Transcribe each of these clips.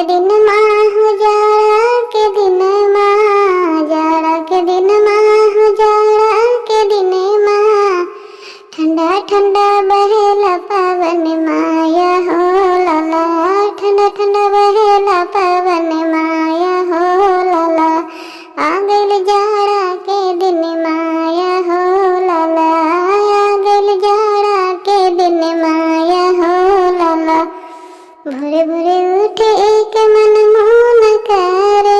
दिन माह जाड़ा के दिन माँ, जाड़ा के दिन माह जाड़ा के दिन माँ, ठंडा ठंडा बहेला पवन माया हो लाला, ठंडा ठंडा बहेला पवन माया हो लाला, आ गइल जाड़ा के दिन माया हो लाला, आ गइल जाड़ा के दिन माया हो लाला। भोरे भोरे उठे के मन मोन करे,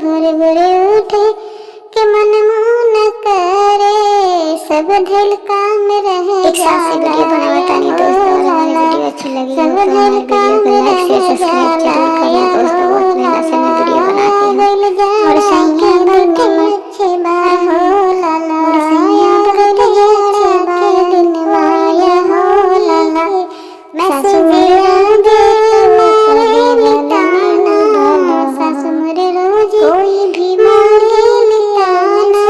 भोरे भोरे उठे के मन मोन करे, सब धैल काम रह जाला वीडियो अच्छी लगी सब धैल काम रह जाला और सैया बैठे अच्छे बा हो लाला, सैया बैठे अच्छे बा के दिन माया हो लाला। सासु मेरा दे मारे लिटाना, सासु मेरे रोज कोई भी मारे लिटाना,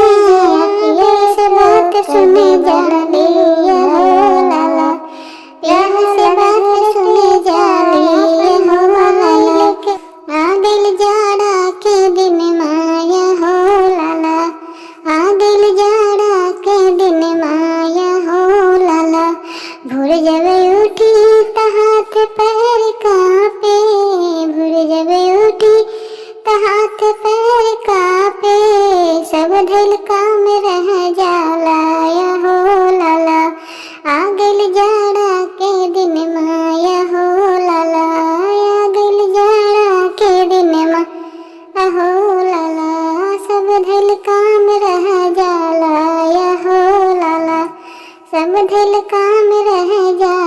ये से बात सुने जाले हो लाला, प्यार से बात सुने जाले हो लाला, आ गइल जाड़ा के दिन माया हो लाला, आ गइल जाड़ा के दिन माया हो लाला। भोर जब उठी त हाथ पैर कांपे, भोर जब उठी त हाथ पैर कांपे, सब धैल काम रह जाला हो लाला, आ गइल जाड़ा के दिन माया हो लाला, आ गइल जाड़ा के दिन माया हो लाला, सब धैल काम रह जाला हो लाला, सब धैल काम रह जाला।